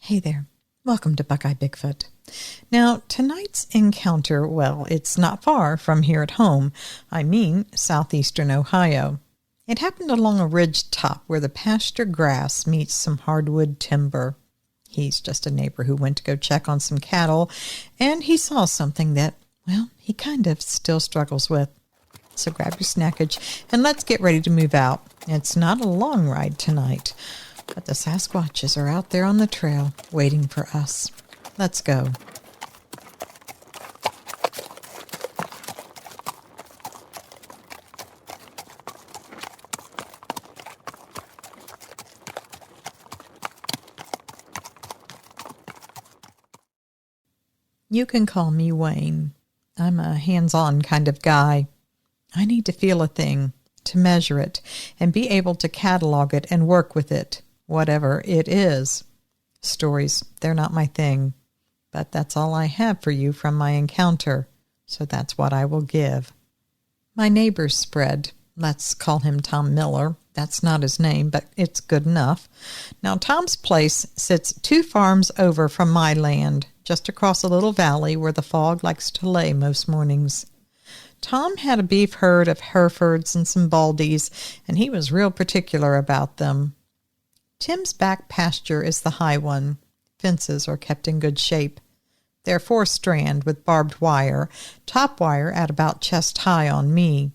Hey there. Welcome to Buckeye Bigfoot. Now, tonight's encounter, well, it's not far from here at home. I mean, southeastern Ohio. It happened along a ridge top where the pasture grass meets some hardwood timber. He's just a neighbor who went to go check on some cattle, and he saw something that, well, he kind of still struggles with. So grab your snackage and let's get ready to move out. It's not a long ride tonight, but the Sasquatches are out there on the trail waiting for us. Let's go. You can call me Wayne. I'm a hands-on kind of guy. I need to feel a thing, to measure it, and be able to catalog it and work with it, whatever it is. Stories, they're not my thing, but that's all I have for you from my encounter, so that's what I will give. My neighbor's spread, let's call him Tom Miller. That's not his name, but it's good enough. Now, Tom's place sits 2 farms over from my land, just across a little valley where the fog likes to lay most mornings. Tom had a beef herd of Herefords and some Baldies, and he was real particular about them. Tim's back pasture is the high one. Fences are kept in good shape. They're 4-strand with barbed wire, top wire at about chest high on me.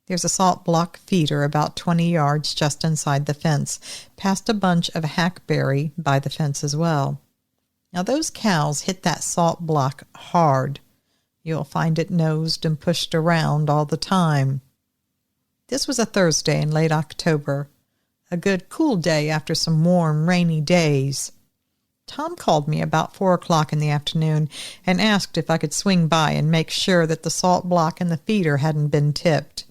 There's a salt block feeder about 20 yards just inside the fence, past a bunch of hackberry by the fence as well. Now those cows hit that salt block hard. You'll find it nosed and pushed around all the time. This was a Thursday in late October, a good cool day after some warm, rainy days. Tom called me about 4 o'clock in the afternoon and asked if I could swing by and make sure that the salt block and the feeder hadn't been tipped.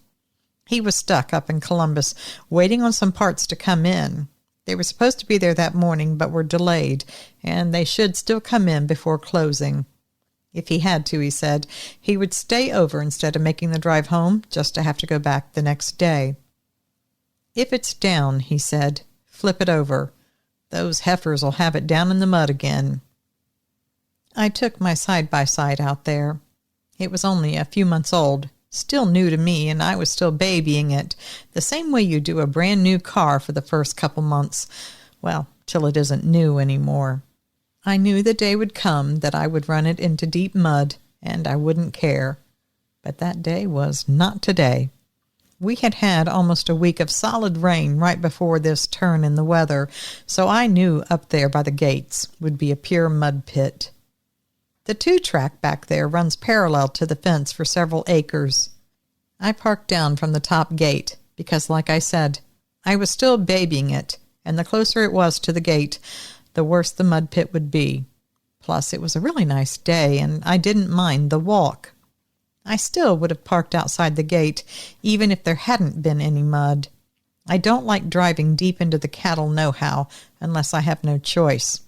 He was stuck up in Columbus, waiting on some parts to come in. They were supposed to be there that morning, but were delayed, and they should still come in before closing. If he had to, he said, he would stay over instead of making the drive home, just to have to go back the next day. If it's down, he said, flip it over. Those heifers will have it down in the mud again. I took my side-by-side out there. It was only a few months old, still new to me, and I was still babying it, the same way you do a brand-new car for the first couple months. Well, till it isn't new anymore. I knew the day would come that I would run it into deep mud, and I wouldn't care. But that day was not today. We had had almost a week of solid rain right before this turn in the weather, so I knew up there by the gates would be a pure mud pit. The 2-track back there runs parallel to the fence for several acres. I parked down from the top gate because, like I said, I was still babying it, and the closer it was to the gate, the worse the mud pit would be. Plus, it was a really nice day, and I didn't mind the walk. I still would have parked outside the gate, even if there hadn't been any mud. I don't like driving deep into the cattle know-how unless I have no choice.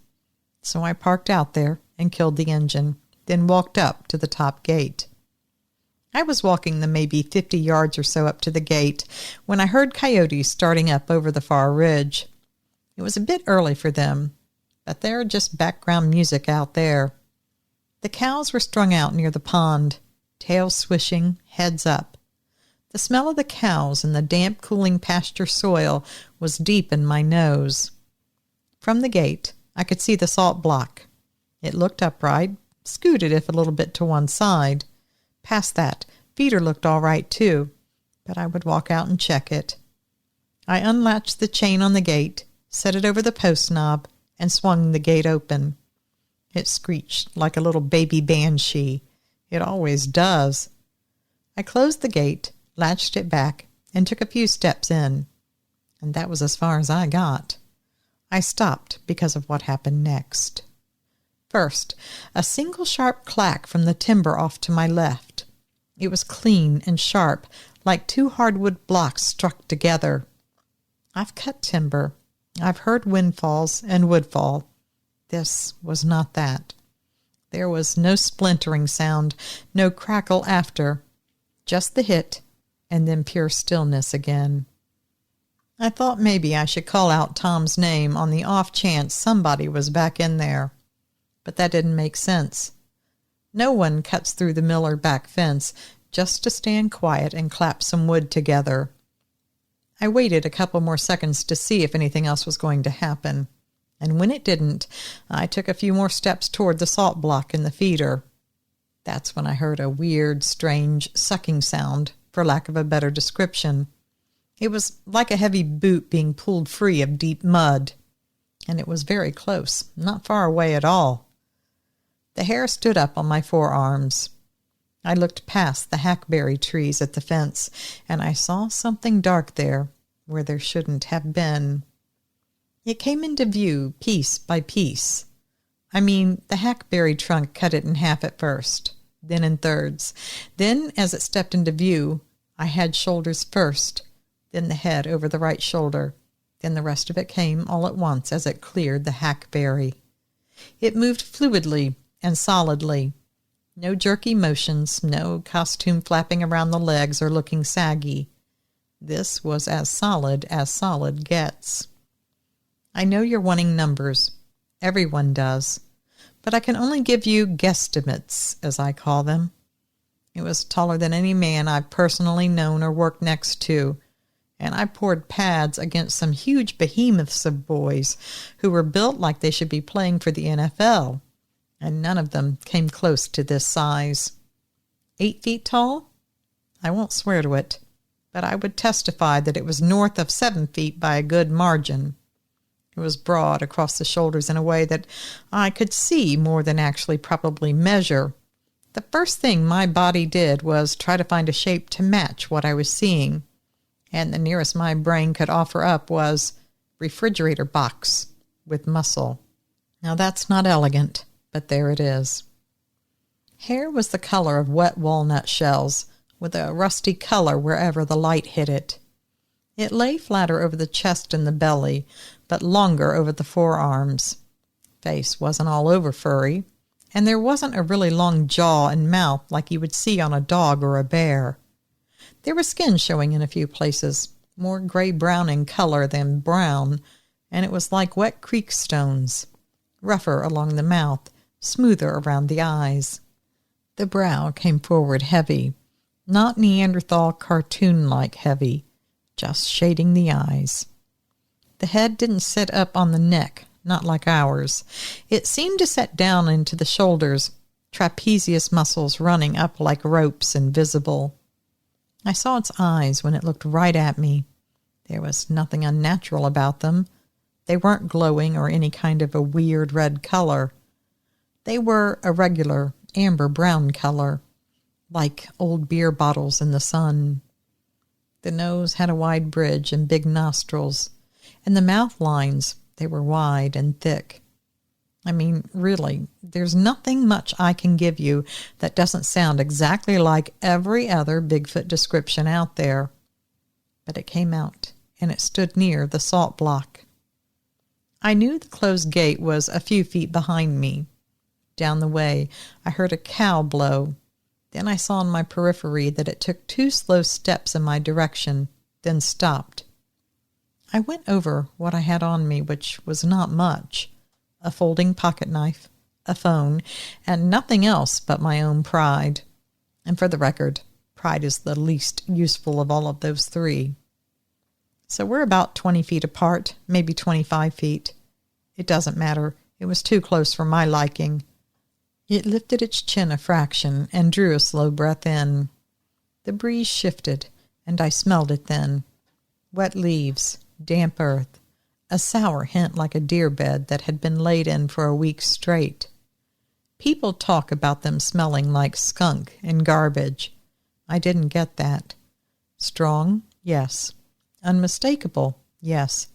So I parked out there and killed the engine, then walked up to the top gate. I was walking the maybe 50 yards or so up to the gate when I heard coyotes starting up over the far ridge. It was a bit early for them, but they're just background music out there. The cows were strung out near the pond, tails swishing, heads up. The smell of the cows and the damp, cooling pasture soil was deep in my nose. From the gate, I could see the salt block. It looked upright, scooted if a little bit to one side. Past that, feeder looked all right too, but I would walk out and check it. I unlatched the chain on the gate, set it over the post knob, and swung the gate open. It screeched like a little baby banshee. It always does. I closed the gate, latched it back, and took a few steps in. And that was as far as I got. I stopped because of what happened next. First, a single sharp clack from the timber off to my left. It was clean and sharp, like 2 hardwood blocks struck together. I've cut timber. I've heard windfalls and woodfall. This was not that. There was no splintering sound, no crackle after, just the hit, and then pure stillness again. I thought maybe I should call out Tom's name on the off chance somebody was back in there, but that didn't make sense. No one cuts through the Miller back fence just to stand quiet and clap some wood together. I waited a couple more seconds to see if anything else was going to happen, and when it didn't, I took a few more steps toward the salt block in the feeder. That's when I heard a weird, strange sucking sound, for lack of a better description. It was like a heavy boot being pulled free of deep mud, and it was very close, not far away at all. The hair stood up on my forearms. I looked past the hackberry trees at the fence, and I saw something dark there where there shouldn't have been. It came into view piece by piece. I mean, the hackberry trunk cut it in half at first, then in thirds. Then, as it stepped into view, I had shoulders first, then the head over the right shoulder. Then the rest of it came all at once as it cleared the hackberry. It moved fluidly and solidly. No jerky motions, no costume flapping around the legs or looking saggy. This was as solid gets. I know you're wanting numbers. Everyone does. But I can only give you guesstimates, as I call them. It was taller than any man I've personally known or worked next to, and I poured pads against some huge behemoths of boys who were built like they should be playing for the NFL, and none of them came close to this size. 8 feet tall? I won't swear to it, but I would testify that it was north of 7 feet by a good margin. It was broad across the shoulders in a way that I could see more than actually probably measure. The first thing my body did was try to find a shape to match what I was seeing, and the nearest my brain could offer up was refrigerator box with muscle. Now that's not elegant, but there it is. Hair was the color of wet walnut shells, with a rusty color wherever the light hit it. It lay flatter over the chest and the belly, but longer over the forearms. Face wasn't all over furry, and there wasn't a really long jaw and mouth like you would see on a dog or a bear. There was skin showing in a few places, more gray-brown in color than brown, and it was like wet creek stones, rougher along the mouth, smoother around the eyes. The brow came forward heavy, not Neanderthal cartoon-like heavy, just shading the eyes. The head didn't sit up on the neck, not like ours. It seemed to set down into the shoulders, trapezius muscles running up like ropes invisible. I saw its eyes when it looked right at me. There was nothing unnatural about them. They weren't glowing or any kind of a weird red color. They were a regular amber-brown color, like old beer bottles in the sun. The nose had a wide bridge and big nostrils, and the mouth lines, they were wide and thick. I mean, really, there's nothing much I can give you that doesn't sound exactly like every other Bigfoot description out there. But it came out, and it stood near the salt block. I knew the closed gate was a few feet behind me. Down the way, I heard a cow blow. Then I saw in my periphery that it took 2 slow steps in my direction, then stopped. I went over what I had on me, which was not much. A folding pocket knife, a phone, and nothing else but my own pride. And for the record, pride is the least useful of all of those 3. So we're about 20 feet apart, maybe 25 feet. It doesn't matter. It was too close for my liking. It lifted its chin a fraction and drew a slow breath in. The breeze shifted, and I smelled it then. Wet leaves, damp earth, a sour hint like a deer bed that had been laid in for a week straight. People talk about them smelling like skunk and garbage. I didn't get that. Strong, yes. Unmistakable, yes.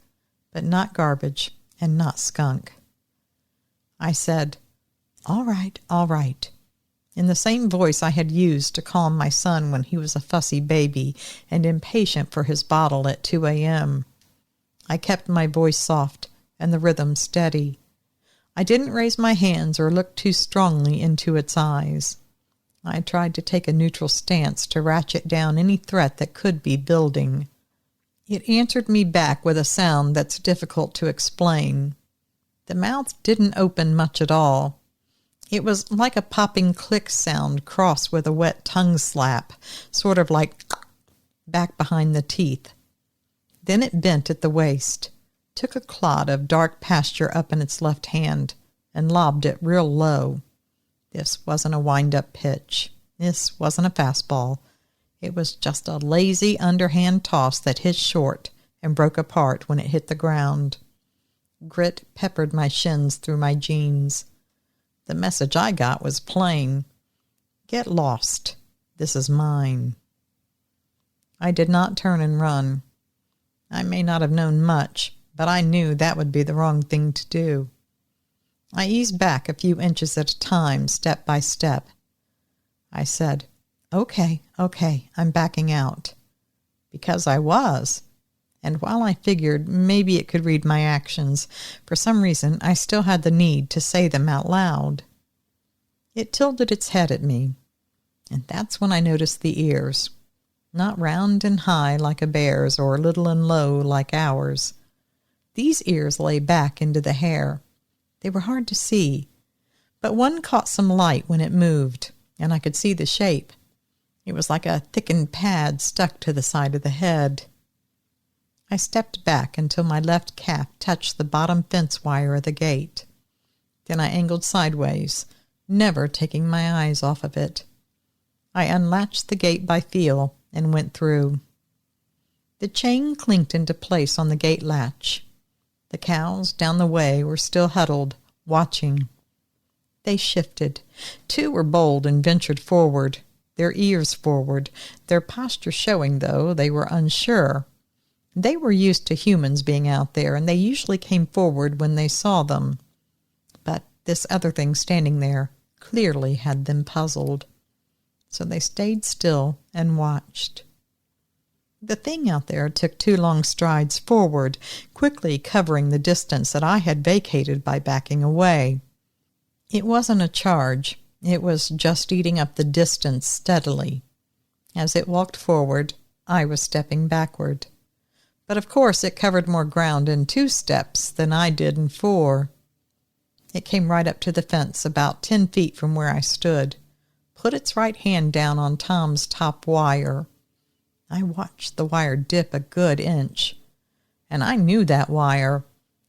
But not garbage and not skunk. I said, "All right, all right," in the same voice I had used to calm my son when he was a fussy baby and impatient for his bottle at 2 a.m. I kept my voice soft and the rhythm steady. I didn't raise my hands or look too strongly into its eyes. I tried to take a neutral stance to ratchet down any threat that could be building. It answered me back with a sound that's difficult to explain. The mouth didn't open much at all. It was like a popping click sound crossed with a wet tongue slap, sort of like back behind the teeth. Then it bent at the waist, took a clod of dark pasture up in its left hand, and lobbed it real low. This wasn't a wind-up pitch. This wasn't a fastball. It was just a lazy underhand toss that hit short and broke apart when it hit the ground. Grit peppered my shins through my jeans. The message I got was plain. Get lost. This is mine. I did not turn and run. I may not have known much, but I knew that would be the wrong thing to do. I eased back a few inches at a time, step by step. I said, Okay, I'm backing out. Because I was. And while I figured maybe it could read my actions, for some reason I still had the need to say them out loud. It tilted its head at me, and that's when I noticed the ears. Not round and high like a bear's or little and low like ours. These ears lay back into the hair. They were hard to see, but one caught some light when it moved, and I could see the shape. It was like a thickened pad stuck to the side of the head. I stepped back until my left calf touched the bottom fence wire of the gate. Then I angled sideways, never taking my eyes off of it. I unlatched the gate by feel and went through. The chain clinked into place on the gate latch. The cows down the way were still huddled, watching. They shifted. Two were bold and ventured forward, their ears forward, their posture showing, though, they were unsure. They were used to humans being out there, and they usually came forward when they saw them. But this other thing standing there clearly had them puzzled. So they stayed still and watched. The thing out there took 2 long strides forward, quickly covering the distance that I had vacated by backing away. It wasn't a charge. It was just eating up the distance steadily. As it walked forward, I was stepping backward. But of course it covered more ground in 2 steps than I did in 4. It came right up to the fence about 10 feet from where I stood, put its right hand down on Tom's top wire. I watched the wire dip a good inch. And I knew that wire,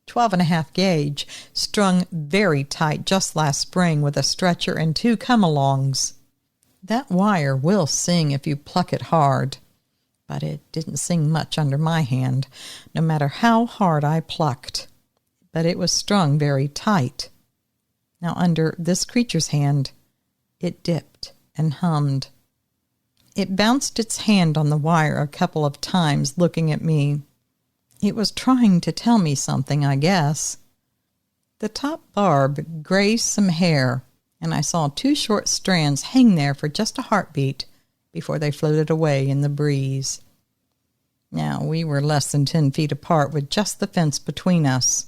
12.5 gauge, strung very tight just last spring with a stretcher and 2 come-alongs. That wire will sing if you pluck it hard. But it didn't sing much under my hand, no matter how hard I plucked. But it was strung very tight. Now under this creature's hand, it dipped and hummed. It bounced its hand on the wire a couple of times, looking at me. It was trying to tell me something, I guess. The top barb grazed some hair, and I saw 2 short strands hang there for just a heartbeat before they floated away in the breeze. Now we were less than 10 feet apart with just the fence between us.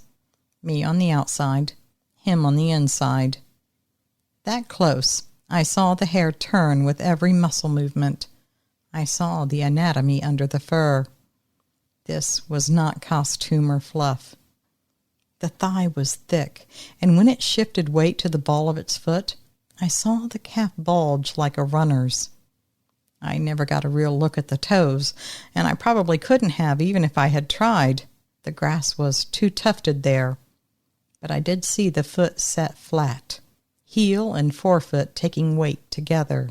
Me on the outside, him on the inside. That close, I saw the hair turn with every muscle movement. I saw the anatomy under the fur. This was not costume or fluff. The thigh was thick, and when it shifted weight to the ball of its foot, I saw the calf bulge like a runner's. I never got a real look at the toes, and I probably couldn't have even if I had tried. The grass was too tufted there. But I did see the foot set flat, heel and forefoot taking weight together.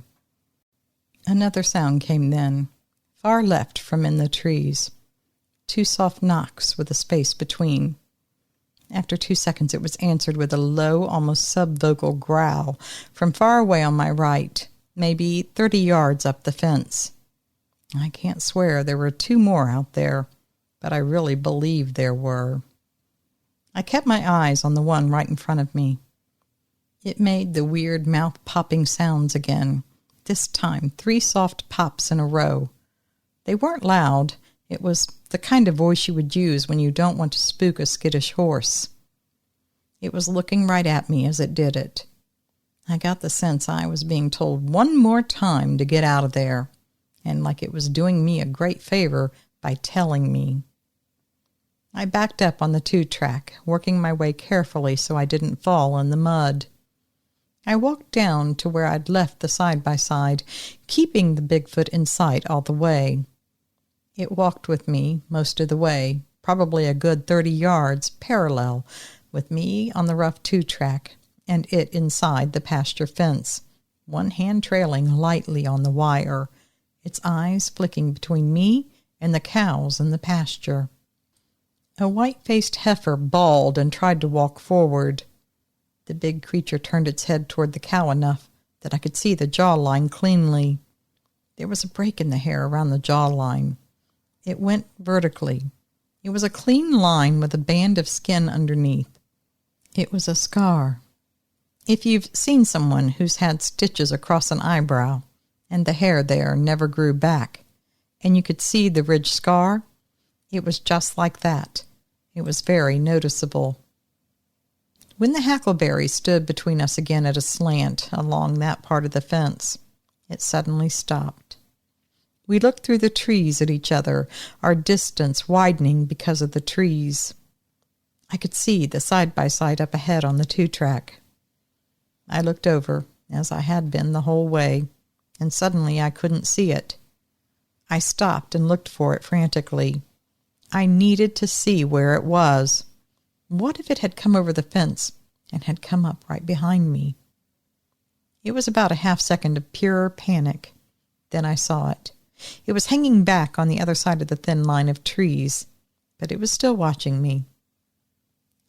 Another sound came then, far left from in the trees. 2 soft knocks with a space between. After 2 seconds it was answered with a low, almost subvocal growl from far away on my right, maybe 30 yards up the fence. I can't swear there were 2 more out there, but I really believe there were. I kept my eyes on the one right in front of me. It made the weird mouth-popping sounds again, this time 3 soft pops in a row. They weren't loud. It was the kind of voice you would use when you don't want to spook a skittish horse. It was looking right at me as it did it. I got the sense I was being told one more time to get out of there, and like it was doing me a great favor by telling me. I backed up on the 2-track, working my way carefully so I didn't fall in the mud. I walked down to where I'd left the side-by-side, keeping the Bigfoot in sight all the way. It walked with me most of the way, probably a good 30 yards parallel, with me on the rough 2-track and it inside the pasture fence, one hand trailing lightly on the wire, its eyes flicking between me and the cows in the pasture. A white-faced heifer bawled and tried to walk forward. The big creature turned its head toward the cow enough that I could see the jawline cleanly. There was a break in the hair around the jawline. It went vertically. It was a clean line with a band of skin underneath. It was a scar. If you've seen someone who's had stitches across an eyebrow and the hair there never grew back, and you could see the ridge scar, it was just like that. It was very noticeable. When the hackleberries stood between us again at a slant along that part of the fence, it suddenly stopped. We looked through the trees at each other, our distance widening because of the trees. I could see the side-by-side up ahead on the 2-track. I looked over, as I had been the whole way, and suddenly I couldn't see it. I stopped and looked for it frantically. I needed to see where it was. What if it had come over the fence and had come up right behind me? It was about a half-second of pure panic. Then I saw it. It was hanging back on the other side of the thin line of trees, but it was still watching me.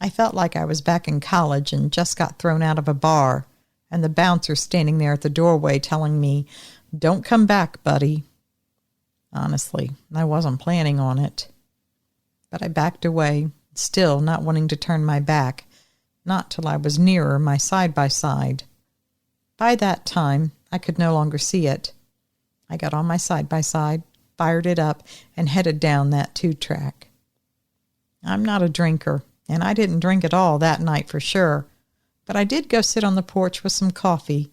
I felt like I was back in college and just got thrown out of a bar, and the bouncer standing there at the doorway telling me, "Don't come back, buddy." Honestly, I wasn't planning on it. But I backed away, still not wanting to turn my back, not till I was nearer my side-by-side. By that time, I could no longer see it. I got on my side-by-side, fired it up, and headed down that 2-track. I'm not a drinker, and I didn't drink at all that night for sure, but I did go sit on the porch with some coffee.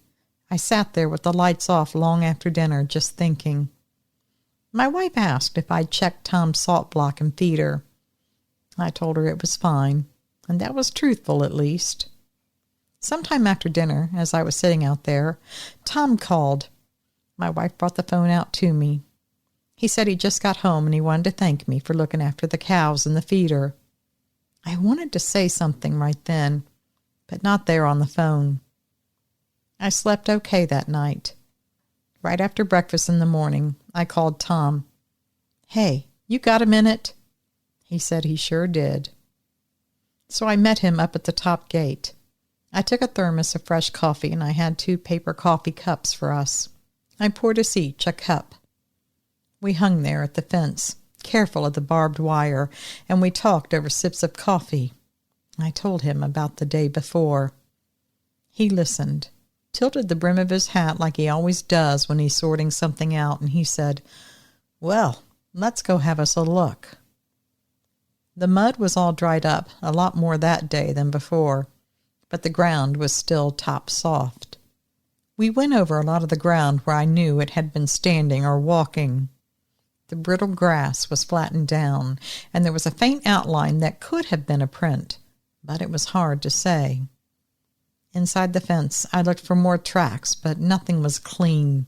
I sat there with the lights off long after dinner, just thinking. My wife asked if I'd checked Tom's salt block and feeder. I told her it was fine, and that was truthful at least. Sometime after dinner, as I was sitting out there, Tom called. My wife brought the phone out to me. He said he just got home and he wanted to thank me for looking after the cows and the feeder. I wanted to say something right then, but not there on the phone. I slept okay that night. Right after breakfast in the morning, I called Tom. "Hey, you got a minute?" He said he sure did. So I met him up at the top gate. I took a thermos of fresh coffee and I had 2 paper coffee cups for us. I poured us each a cup. We hung there at the fence, careful of the barbed wire, and we talked over sips of coffee. I told him about the day before. He listened, tilted the brim of his hat like he always does when he's sorting something out, and he said, "Well, let's go have us a look." The mud was all dried up, a lot more that day than before, but the ground was still top soft. We went over a lot of the ground where I knew it had been standing or walking. The brittle grass was flattened down, and there was a faint outline that could have been a print, but it was hard to say. Inside the fence, I looked for more tracks, but nothing was clean.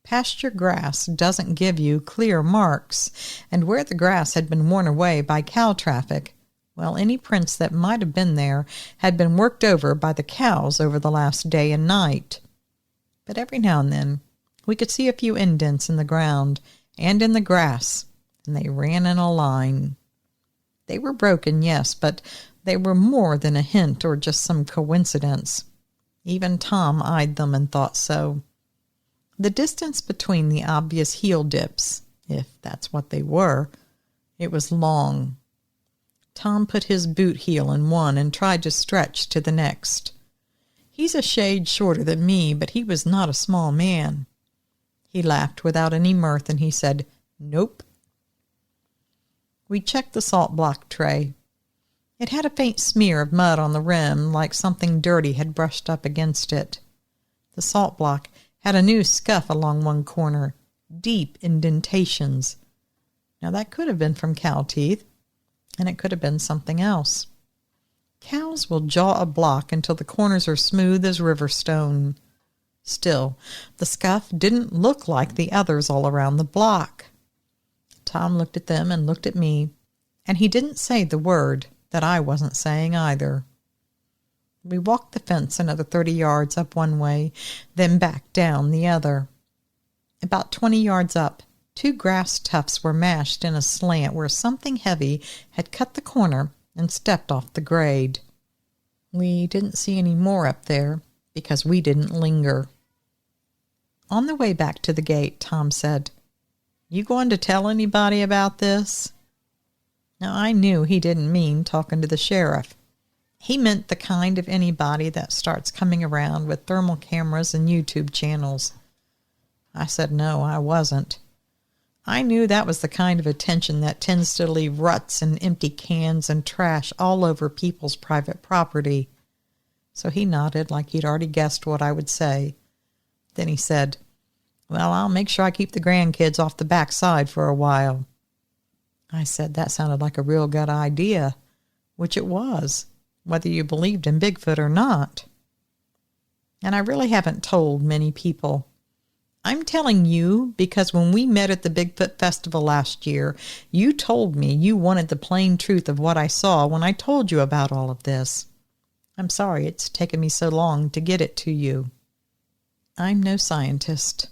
Pasture grass doesn't give you clear marks, and where the grass had been worn away by cow traffic, well, any prints that might have been there had been worked over by the cows over the last day and night. But every now and then, we could see a few indents in the ground and in the grass, and they ran in a line. They were broken, yes, but they were more than a hint or just some coincidence. Even Tom eyed them and thought so. The distance between the obvious heel dips, if that's what they were, it was long. Tom put his boot heel in one and tried to stretch to the next. He's a shade shorter than me, but he was not a small man. He laughed without any mirth, and he said, "Nope." We checked the salt block tray. It had a faint smear of mud on the rim, like something dirty had brushed up against it. The salt block had a new scuff along one corner, deep indentations. Now, that could have been from cow teeth, and it could have been something else. Cows will jaw a block until the corners are smooth as river stone. Still, the scuff didn't look like the others all around the block. Tom looked at them and looked at me, and he didn't say the word that I wasn't saying either. We walked the fence another 30 yards up one way, then back down the other. About 20 yards up, 2 grass tufts were mashed in a slant where something heavy had cut the corner and stepped off the grade. We didn't see any more up there because we didn't linger. On the way back to the gate, Tom said, "You going to tell anybody about this?" Now, I knew he didn't mean talking to the sheriff. He meant the kind of anybody that starts coming around with thermal cameras and YouTube channels. I said no, I wasn't. I knew that was the kind of attention that tends to leave ruts and empty cans and trash all over people's private property. So he nodded like he'd already guessed what I would say. Then he said, "Well, I'll make sure I keep the grandkids off the backside for a while." I said that sounded like a real good idea, which it was, whether you believed in Bigfoot or not. And I really haven't told many people. I'm telling you because when we met at the Bigfoot Festival last year, you told me you wanted the plain truth of what I saw when I told you about all of this. I'm sorry it's taken me so long to get it to you. I'm no scientist.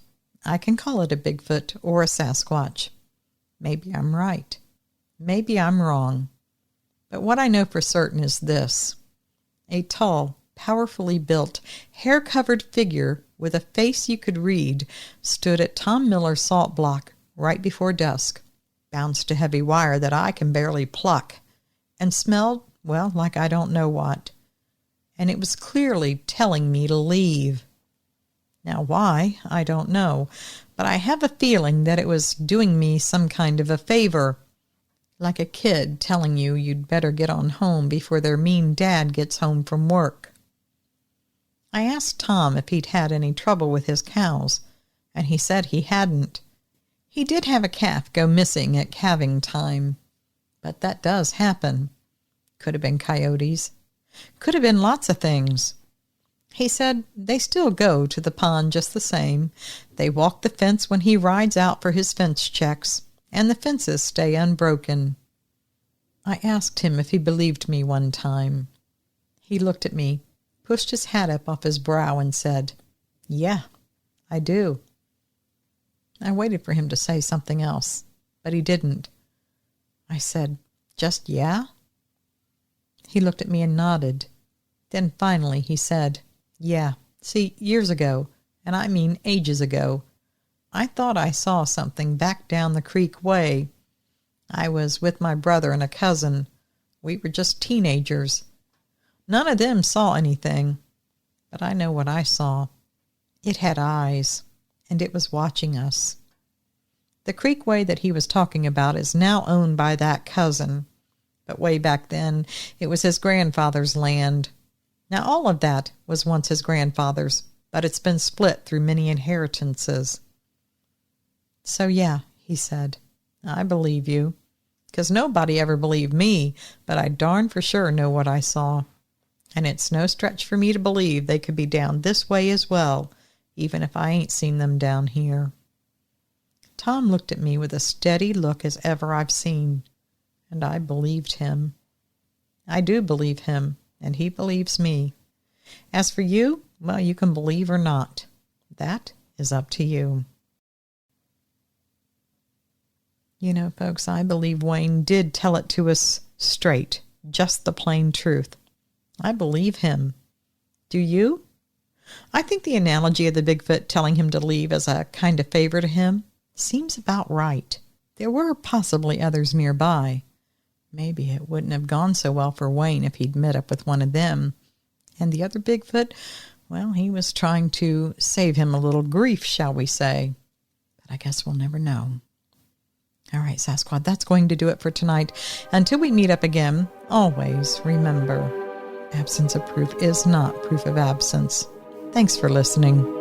I can call it a Bigfoot or a Sasquatch. Maybe I'm right. Maybe I'm wrong. But what I know for certain is this. A tall, powerfully built, hair-covered figure with a face you could read stood at Tom Miller's salt block right before dusk, bound to heavy wire that I can barely pluck, and smelled, well, like I don't know what. And it was clearly telling me to leave. Now why, I don't know, but I have a feeling that it was doing me some kind of a favor, like a kid telling you you'd better get on home before their mean dad gets home from work. I asked Tom if he'd had any trouble with his cows, and he said he hadn't. He did have a calf go missing at calving time, but that does happen. Could have been coyotes. Could have been lots of things. He said they still go to the pond just the same. They walk the fence when he rides out for his fence checks, and the fences stay unbroken. I asked him if he believed me one time. He looked at me, pushed his hat up off his brow, and said, "Yeah, I do." I waited for him to say something else, but he didn't. I said, "Just yeah?" He looked at me and nodded. Then finally he said, "Yeah, see, years ago, and I mean ages ago, I thought I saw something back down the creek way. I was with my brother and a cousin. We were just teenagers. None of them saw anything, but I know what I saw. It had eyes, and it was watching us. The creekway that he was talking about is now owned by that cousin, but way back then it was his grandfather's land. Now all of that was once his grandfather's, but it's been split through many inheritances." "So yeah," he said, "I believe you, 'cause nobody ever believed me, but I darn for sure know what I saw. And it's no stretch for me to believe they could be down this way as well, even if I ain't seen them down here." Tom looked at me with a steady look as ever I've seen, and I believed him. I do believe him, and he believes me. As for you, well, you can believe or not. That is up to you. You know, folks, I believe Wayne did tell it to us straight, just the plain truth. I believe him. Do you? I think the analogy of the Bigfoot telling him to leave as a kind of favor to him seems about right. There were possibly others nearby. Maybe it wouldn't have gone so well for Wayne if he'd met up with one of them. And the other Bigfoot, well, he was trying to save him a little grief, shall we say. But I guess we'll never know. All right, Sasquatch, that's going to do it for tonight. Until we meet up again, always remember, absence of proof is not proof of absence. Thanks for listening.